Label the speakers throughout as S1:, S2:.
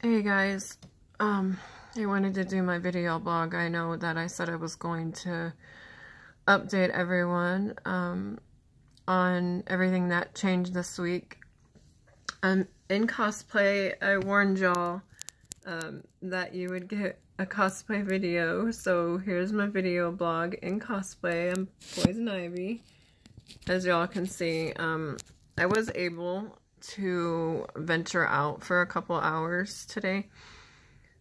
S1: Hey guys, I wanted to do my video blog. I know that I said I was going to update everyone on everything that changed this week. In cosplay, I warned y'all that you would get a cosplay video, so here's my video blog in cosplay. I'm Poison Ivy. As y'all can see, I was able to venture out for a couple hours today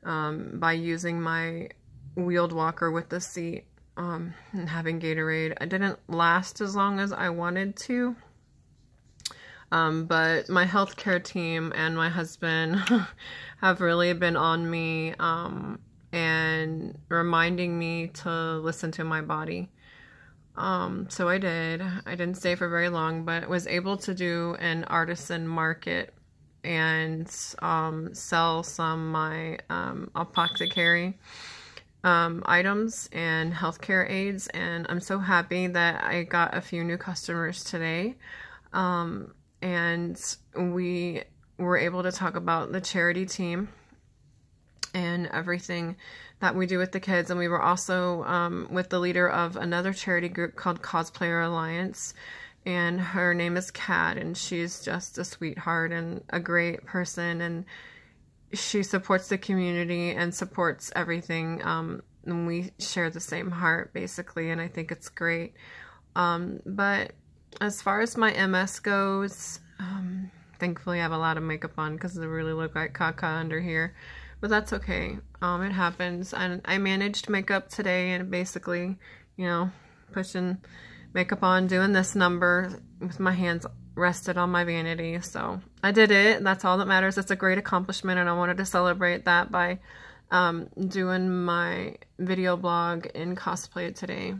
S1: by using my wheeled walker with the seat and having Gatorade. I didn't last as long as I wanted to, but my healthcare team and my husband have really been on me and reminding me to listen to my body. So I did. I didn't stay for very long, but was able to do an artisan market and sell some of my apothecary items and healthcare aids, and I'm so happy that I got a few new customers today. And we were able to talk about the charity team and everything that we do with the kids, and we were also with the leader of another charity group called Cosplayer Alliance, and her name is Kat, and she's just a sweetheart and a great person, and she supports the community and supports everything, and we share the same heart basically, and I think it's great. But as far as my MS goes, thankfully I have a lot of makeup on because I really look like caca under here. But that's okay. It happens. And I managed makeup today and basically, you know, pushing makeup on, doing this number with my hands rested on my vanity. So I did it. That's all that matters. It's a great accomplishment, and I wanted to celebrate that by doing my video blog in cosplay today.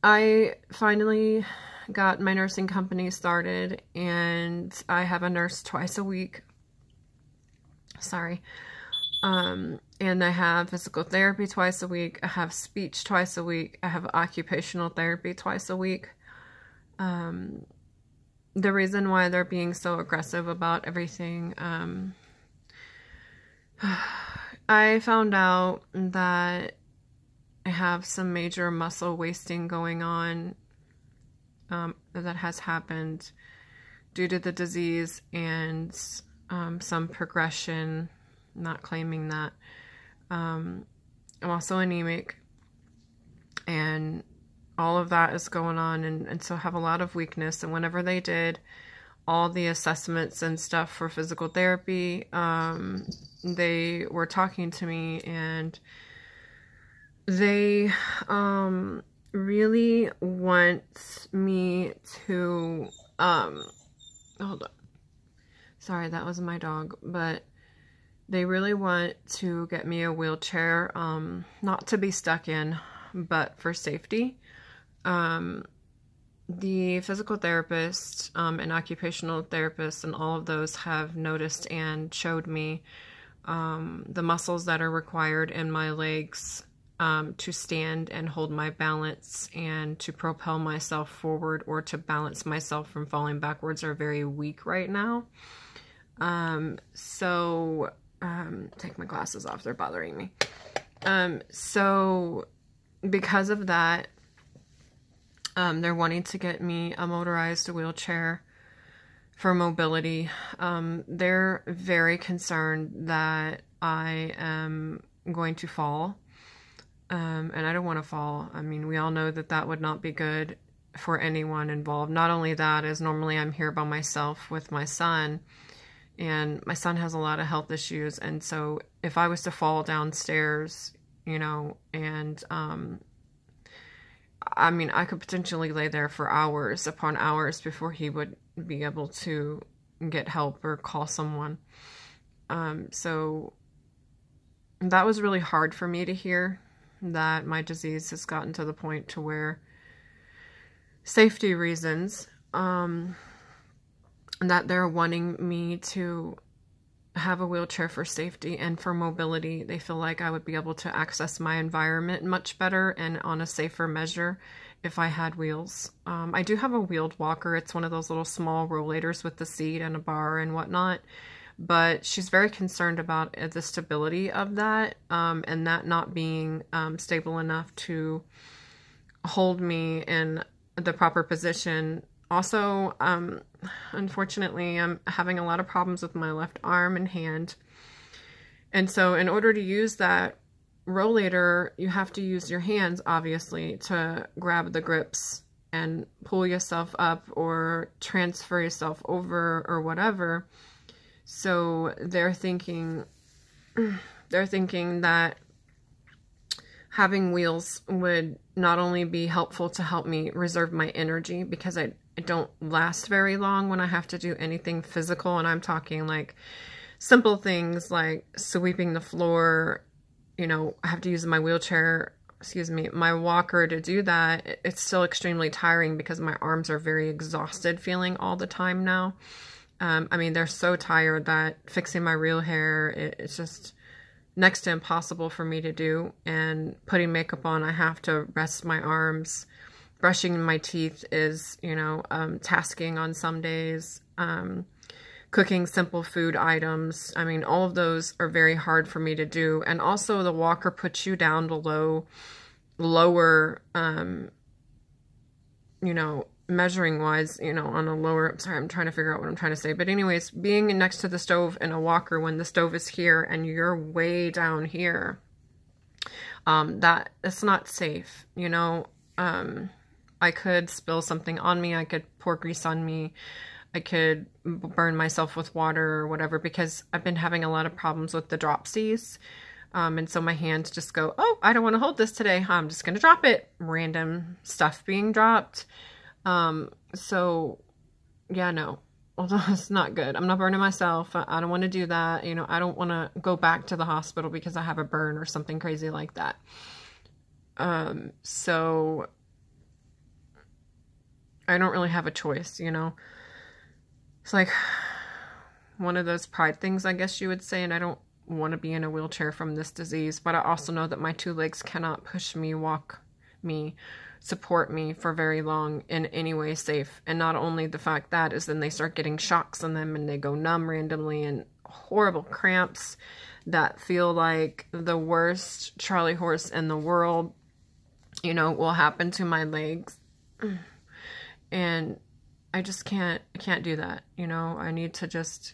S1: I finally got my nursing company started, and I have a nurse twice a week. Sorry. And I have physical therapy twice a week. I have speech twice a week. I have occupational therapy twice a week. The reason why they're being so aggressive about everything, I found out that I have some major muscle wasting going on that has happened due to the disease and some progression. Not claiming that. I'm also anemic, and all of that is going on, and so have a lot of weakness. And whenever they did all the assessments and stuff for physical therapy, they were talking to me, and they really want me to hold on, sorry, that was my dog, but they really want to get me a wheelchair, not to be stuck in, but for safety. The physical therapist and occupational therapist and all of those have noticed and showed me the muscles that are required in my legs to stand and hold my balance and to propel myself forward or to balance myself from falling backwards are very weak right now. Take my glasses off, they're bothering me. So because of that, they're wanting to get me a motorized wheelchair for mobility. They're very concerned that I am going to fall. And I don't want to fall. I mean, we all know that that would not be good for anyone involved. Not only that, as normally I'm here by myself with my son, and my son has a lot of health issues, and so if I was to fall downstairs, you know, and I mean, I could potentially lay there for hours upon hours before he would be able to get help or call someone. So that was really hard for me to hear, that my disease has gotten to the point to where safety reasons, that they're wanting me to have a wheelchair for safety and for mobility. They feel like I would be able to access my environment much better and on a safer measure if I had wheels. I do have a wheeled walker. It's one of those little small rollators with the seat and a bar and whatnot. But she's very concerned about the stability of that, and that not being stable enough to hold me in the proper position. Also, unfortunately, I'm having a lot of problems with my left arm and hand. And so in order to use that rollator, you have to use your hands, obviously, to grab the grips and pull yourself up or transfer yourself over or whatever. So they're thinking that having wheels would not only be helpful to help me reserve my energy, because I don't last very long when I have to do anything physical, and I'm talking like simple things like sweeping the floor. You know, I have to use my wheelchair, my walker to do that. It's still extremely tiring because my arms are very exhausted feeling all the time now. I mean, they're so tired that fixing my real hair, it's just next to impossible for me to do. And putting makeup on, I have to rest my arms. Brushing my teeth is, you know, tasking on some days. Cooking simple food items. I mean, all of those are very hard for me to do. And also the walker puts you down below, lower, you know, measuring wise, you know, on a lower, sorry, I'm trying to figure out what I'm trying to say. But anyways, being next to the stove in a walker when the stove is here and you're way down here, that it's not safe, you know. I could spill something on me. I could pour grease on me. I could burn myself with water or whatever, because I've been having a lot of problems with the dropsies. And so my hands just go, oh, I don't want to hold this today. I'm just going to drop it. Random stuff being dropped. So yeah, no, it's not good. I'm not burning myself. I don't want to do that. You know, I don't want to go back to the hospital because I have a burn or something crazy like that. So I don't really have a choice, you know. It's like one of those pride things, I guess you would say, and I don't want to be in a wheelchair from this disease, but I also know that my two legs cannot push me, walk me, support me for very long in any way safe. And not only the fact that is then they start getting shocks in them and they go numb randomly, and horrible cramps that feel like the worst Charlie horse in the world, you know, will happen to my legs. And I just can't do that, you know. I need to just,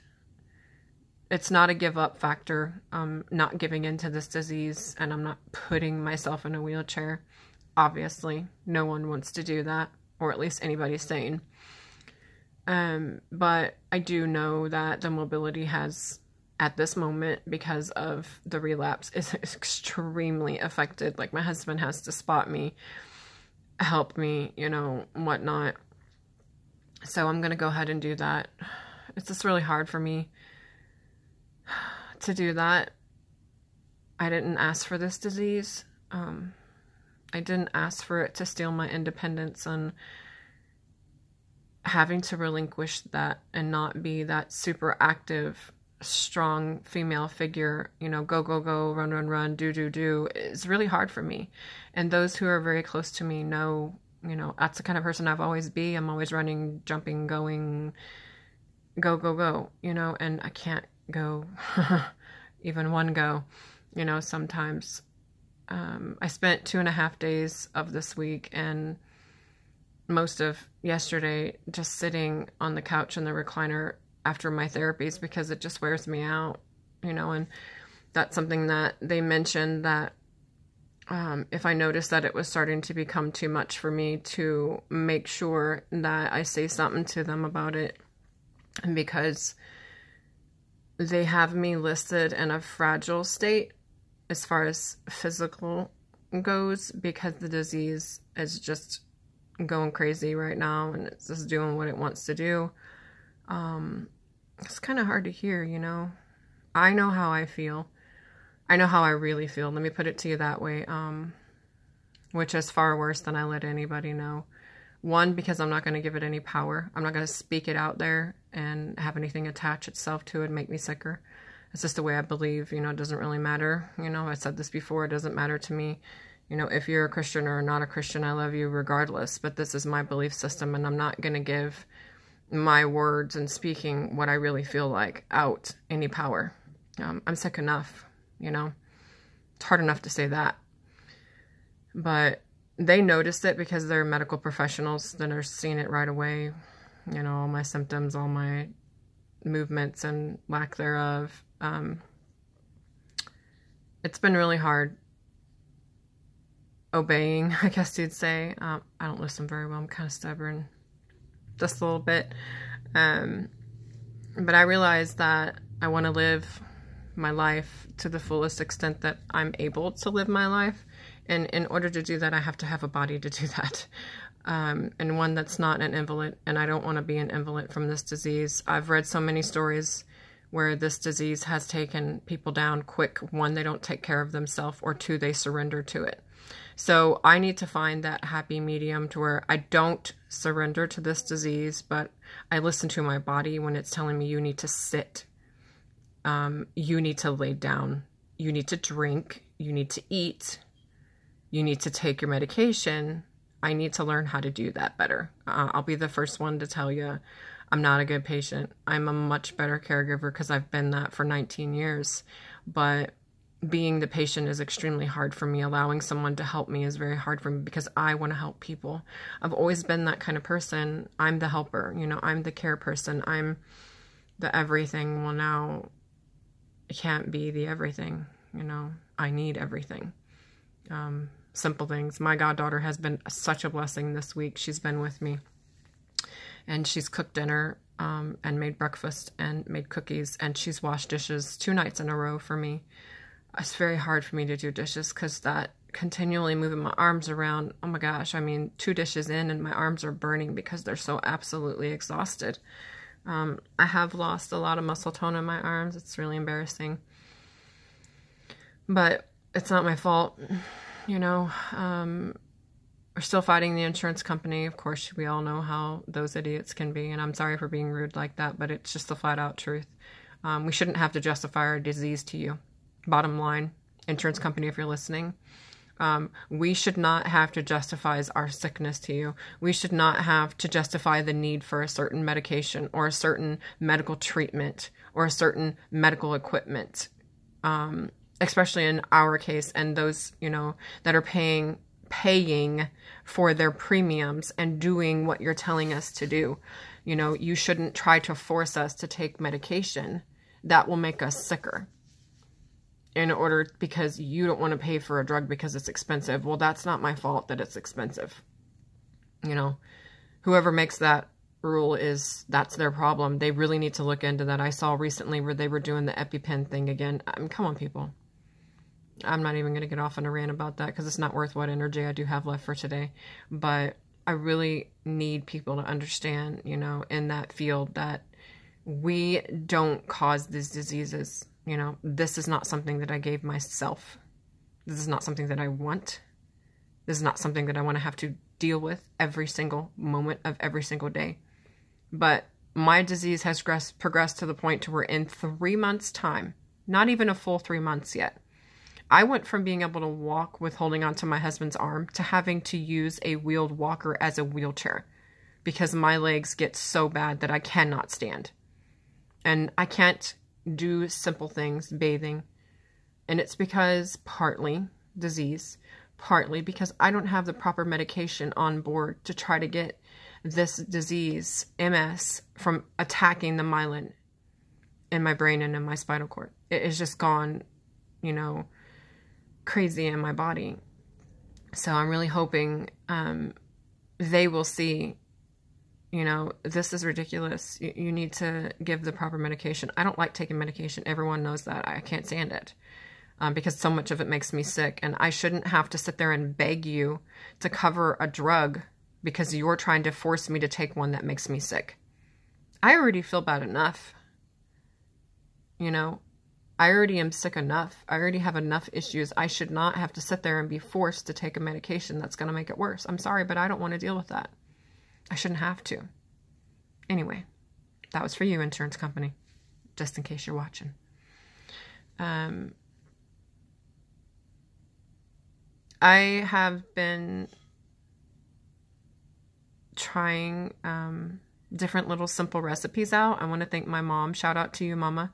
S1: it's not a give up factor. I'm not giving into this disease, and I'm not putting myself in a wheelchair. Obviously, no one wants to do that, or at least anybody sane. But I do know that the mobility has, at this moment, because of the relapse, is extremely affected. Like, my husband has to spot me, help me, you know, whatnot. So I'm going to go ahead and do that. It's just really hard for me to do that. I didn't ask for this disease. I didn't ask for it to steal my independence, and having to relinquish that and not be that super active, strong female figure, you know, go, go, go, run, run, run, do, do, do, is really hard for me. And those who are very close to me know, you know, that's the kind of person I've always be. I'm always running, jumping, going, go, go, go, you know, and I can't go even one go, you know, sometimes. I spent 2.5 days of this week and most of yesterday just sitting on the couch in the recliner after my therapies, because it just wears me out, you know. And that's something that they mentioned, that if I noticed that it was starting to become too much for me, to make sure that I say something to them about it, because they have me listed in a fragile state as far as physical goes, because the disease is just going crazy right now and it's just doing what it wants to do. It's kind of hard to hear, you know. I know how I feel. I know how I really feel. Let me put it to you that way. Which is far worse than I let anybody know. One, because I'm not going to give it any power. I'm not going to speak it out there and have anything attach itself to it and make me sicker. It's just the way I believe, you know. It doesn't really matter. You know, I said this before. It doesn't matter to me You know, if you're a Christian or not a Christian, I love you regardless. But this is my belief system, and I'm not going to give my words and speaking what I really feel like out any power. I'm sick enough, you know. It's hard enough to say that. But they noticed it because they're medical professionals that are seeing it right away. You know, all my symptoms, all my movements and lack thereof. It's been really hard obeying, I guess you'd say. I don't listen very well. I'm kind of stubborn. Just a little bit. But I realized that I want to live my life to the fullest extent that I'm able to live my life. And in order to do that, I have to have a body to do that. And one that's not an invalid. And I don't want to be an invalid from this disease. I've read so many stories where this disease has taken people down quick. One, they don't take care of themselves, or two, they surrender to it. So I need to find that happy medium to where I don't surrender to this disease, but I listen to my body when it's telling me you need to sit, you need to lay down, you need to drink, you need to eat, you need to take your medication. I need to learn how to do that better. I'll be the first one to tell you I'm not a good patient. I'm a much better caregiver because I've been that for 19 years. But being the patient is extremely hard for me. Allowing someone to help me is very hard for me because I want to help people. I've always been that kind of person. I'm the helper. You know, I'm the care person. I'm the everything. Well, now I can't be the everything. You know, I need everything. Simple things. My goddaughter has been such a blessing this week. She's been with me. And she's cooked dinner and made breakfast and made cookies. And she's washed dishes 2 nights in a row for me. It's very hard for me to do dishes because that continually moving my arms around. Oh my gosh. I mean, 2 dishes in and my arms are burning because they're so absolutely exhausted. I have lost a lot of muscle tone in my arms. It's really embarrassing. But it's not my fault. You know, we're still fighting the insurance company. Of course, we all know how those idiots can be. And I'm sorry for being rude like that, but it's just the flat out truth. We shouldn't have to justify our disease to you. Bottom line, insurance company, if you're listening, we should not have to justify our sickness to you. We should not have to justify the need for a certain medication or a certain medical treatment or a certain medical equipment. Especially in our case, and those, you know, that are paying for their premiums and doing what you're telling us to do. You know, you shouldn't try to force us to take medication that will make us sicker because you don't want to pay for a drug because it's expensive. Well, that's not my fault that it's expensive. You know, whoever makes that rule that's their problem. They really need to look into that. I saw recently where they were doing the EpiPen thing again. Come on, people. I'm not even going to get off on a rant about that because it's not worth what energy I do have left for today. But I really need people to understand, you know, in that field that we don't cause these diseases. You know, this is not something that I gave myself. This is not something that I want. This is not something that I want to have to deal with every single moment of every single day. But my disease has progressed to the point to where in 3 months' time, not even a full 3 months yet, I went from being able to walk with holding onto my husband's arm to having to use a wheeled walker as a wheelchair because my legs get so bad that I cannot stand. And I can't do simple things, bathing. And it's because partly disease, partly because I don't have the proper medication on board to try to get this disease, MS, from attacking the myelin in my brain and in my spinal cord. It has just gone, you know, crazy in my body. So I'm really hoping they will see, you know, this is ridiculous. You need to give the proper medication. I don't like taking medication. Everyone knows that. I can't stand it because so much of it makes me sick. And I shouldn't have to sit there and beg you to cover a drug because you're trying to force me to take one that makes me sick. I already feel bad enough. You know, I already am sick enough. I already have enough issues. I should not have to sit there and be forced to take a medication that's going to make it worse. I'm sorry, but I don't want to deal with that. I shouldn't have to. Anyway, that was for you, insurance company, just in case you're watching. I have been trying different little simple recipes out. I want to thank my mom. Shout out to you, Mama.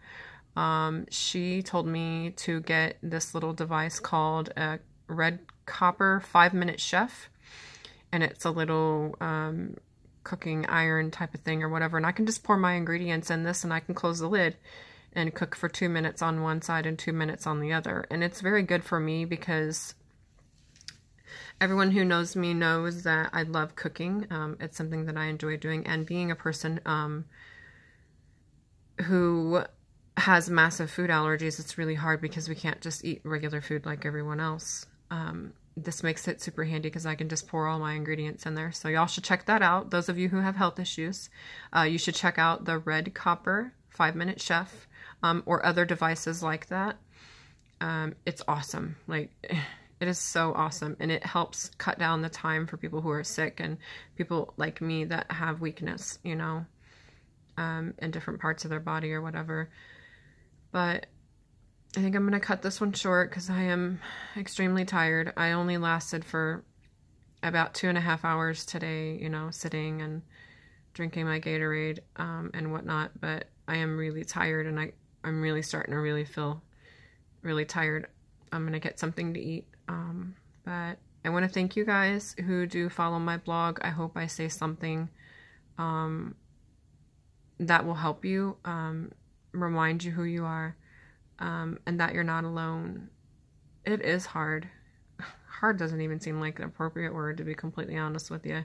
S1: She told me to get this little device called a Red Copper 5-Minute Chef. And it's a little cooking iron type of thing or whatever. And I can just pour my ingredients in this and I can close the lid and cook for 2 minutes on one side and 2 minutes on the other. And it's very good for me because everyone who knows me knows that I love cooking. It's something that I enjoy doing. And being a person who has massive food allergies, it's really hard because we can't just eat regular food like everyone else. This makes it super handy because I can just pour all my ingredients in there. So y'all should check that out. Those of you who have health issues, you should check out the Red Copper 5-Minute Chef or other devices like that. It's awesome. Like, it is so awesome. And it helps cut down the time for people who are sick and people like me that have weakness, you know, in different parts of their body or whatever. But I think I'm going to cut this one short because I am extremely tired. I only lasted for about 2.5 hours today, you know, sitting and drinking my Gatorade and whatnot. But I am really tired and I'm really starting to really feel really tired. I'm going to get something to eat. But I want to thank you guys who do follow my blog. I hope I say something that will help you, remind you who you are. And that you're not alone. It is hard. Hard doesn't even seem like an appropriate word, to be completely honest with you.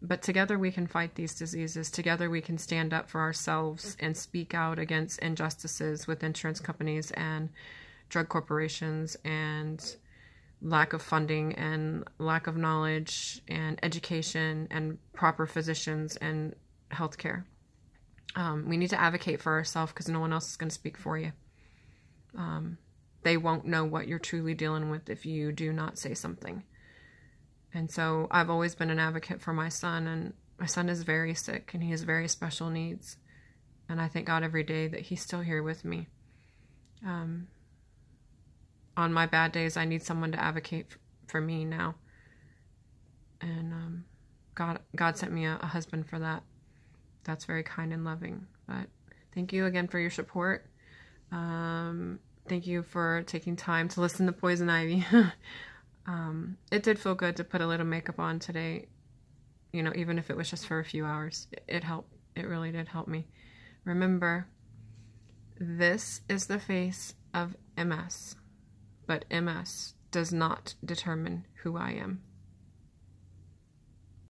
S1: But together we can fight these diseases. Together we can stand up for ourselves and speak out against injustices with insurance companies and drug corporations and lack of funding and lack of knowledge and education and proper physicians and healthcare. We need to advocate for ourselves because no one else is going to speak for you. They won't know what you're truly dealing with if you do not say something. And so I've always been an advocate for my son, and my son is very sick and he has very special needs. And I thank God every day that he's still here with me. On my bad days, I need someone to advocate for me now. And God sent me a husband for that. That's very kind and loving. But thank you again for your support. Thank you for taking time to listen to Poison Ivy. It did feel good to put a little makeup on today, you know, even if it was just for a few hours. It helped. It really did help me. Remember, this is the face of MS, but MS does not determine who I am.